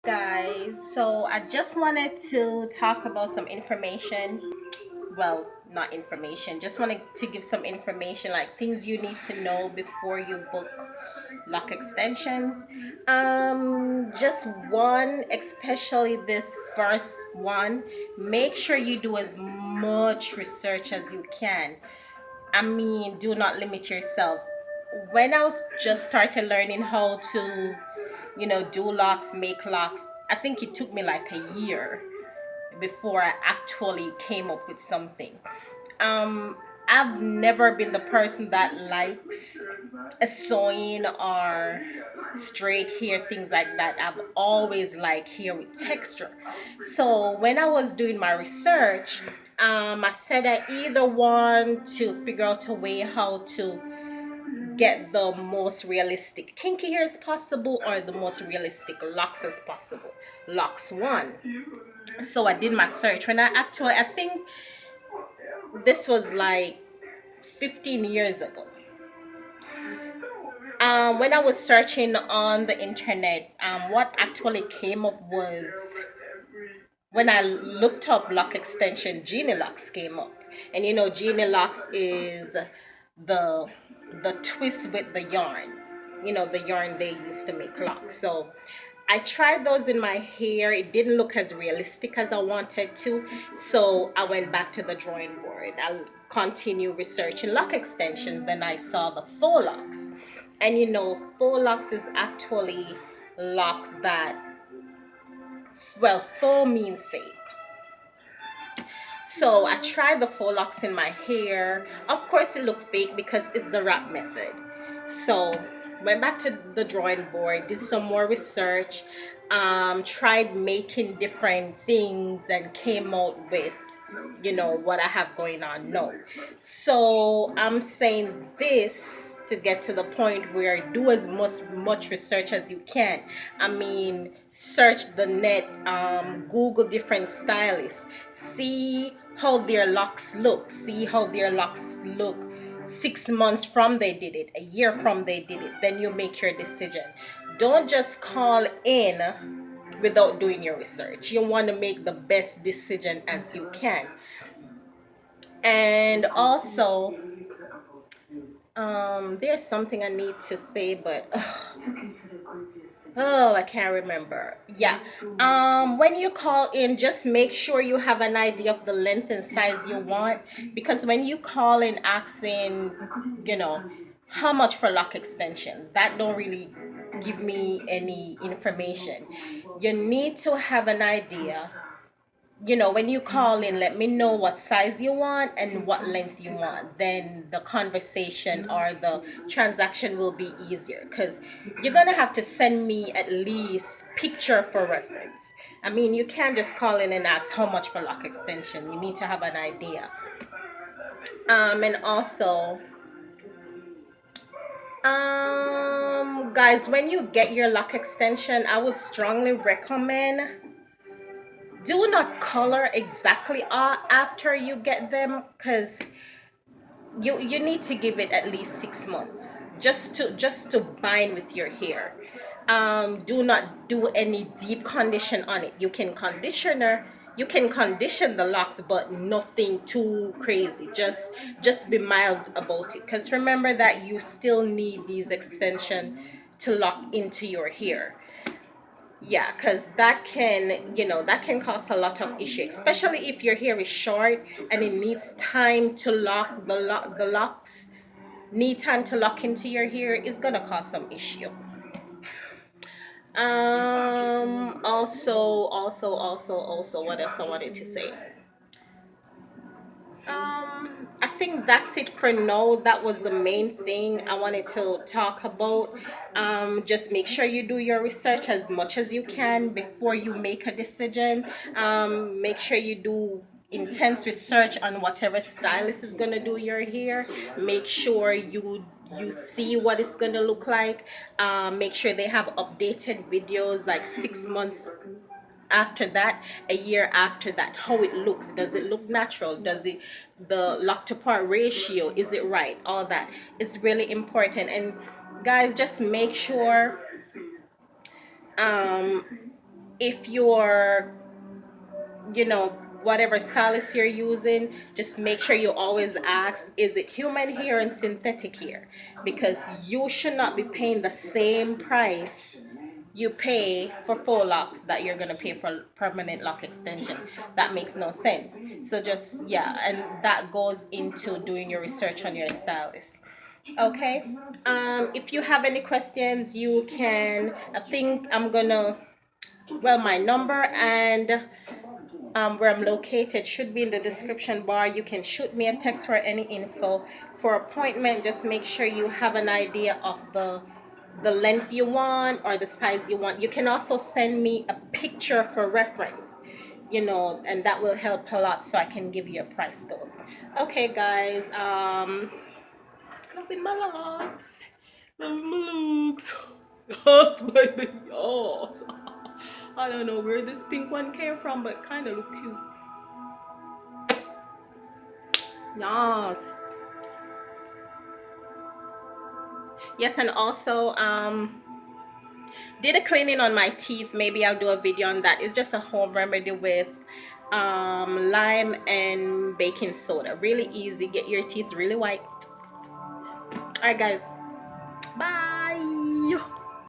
Guys, so I just wanted to talk about some information. Well, not information, just wanted to give some information like things you need to know before you book lock extensions. Just one, especially this first one, make sure you do as much research as you can. I mean, do not limit yourself. When I was just started learning how to, do locks, make locks, I think it took me like a year before I actually came up with something. Um, I've never been the person that likes a sewing or straight hair, things like that. I've always liked hair with texture. So when I was doing my research, I said I either want to figure out a way how to get the most realistic kinky hair as possible or the most realistic locks as possible. Locks one. So I did my search. I think this was like 15 years ago. When I was searching on the internet, what actually came up was when I looked up lock extension, Genie Locks came up. And Genie Locks is the the twist with the yarn. The yarn they used to make locks. So I tried those in my hair. It didn't look as realistic as I wanted to. So I went back to the drawing board. I continued researching lock extension. Then I saw the faux locks. And faux locks is actually locks that, well, faux means fake. So I tried the faux locks in my hair. Of course, it looked fake because it's the wrap method. So went back to the drawing board, did some more research, tried making different things, and came out with what I have going on now. So I'm saying this to get to the point where do as much research as you can. I mean, search the net, Google different stylists, see how their locks look, 6 months from they did it, a year from they did it. Then you make your decision. Don't just call in without doing your research. You want to make the best decision as you can. And also, there's something I need to say, but oh, I can't remember. Yeah. When you call in, just make sure you have an idea of the length and size you want, because when you call in asking, you know, how much for lock extensions, that don't really give me any information. You need to have an idea. When you call in, let me know what size you want and what length you want. Then the conversation or the transaction will be easier, because you're gonna have to send me at least picture for reference. I mean, you can't just call in and ask how much for lock extension. You need to have an idea. And also, guys, when you get your lock extension, I would strongly recommend, do not color exactly after you get them, because you need to give it at least 6 months just to bind with your hair. Do not do any deep condition on it. You can condition the locks, but nothing too crazy. Just be mild about it, because remember that you still need these extension to lock into your hair. Yeah, because that can cause a lot of issue, especially if your hair is short and it needs time to lock. The locks need time to lock into your hair. Is gonna cause some issue. Also, what else I wanted to say? I think that's it for now. That was the main thing I wanted to talk about. Just make sure you do your research as much as you can before you make a decision. Make sure you do intense research on whatever stylist is gonna do your hair. Make sure you see what it's gonna look like. Make sure they have updated videos like 6 months after that, a year after that, how it looks. Does it look natural? Does it, the lock to part ratio, is it right? All that is really important. And guys, just make sure if you're, you know, whatever stylist you're using, just make sure you always ask, is it human hair and synthetic hair? Because you should not be paying the same price you pay for faux locks that you're gonna pay for permanent lock extension. That makes no sense. So just, yeah, and that goes into doing your research on your stylist. Okay. If you have any questions, you can, I think I'm gonna, well, my number and where I'm located should be in the description bar. You can shoot me a text for any info. For appointment, just make sure you have an idea of the length you want or the size you want. You can also send me a picture for reference, you know, and that will help a lot so I can give you a price though. Okay guys, loving my locks. Loving my looks. Yes, baby. Yes. I don't know where this pink one came from, but kind of look cute. Yes. Yes, and also did a cleaning on my teeth. Maybe I'll do a video on that. It's just a home remedy with lime and baking soda. Really easy. Get your teeth really white. All right, guys.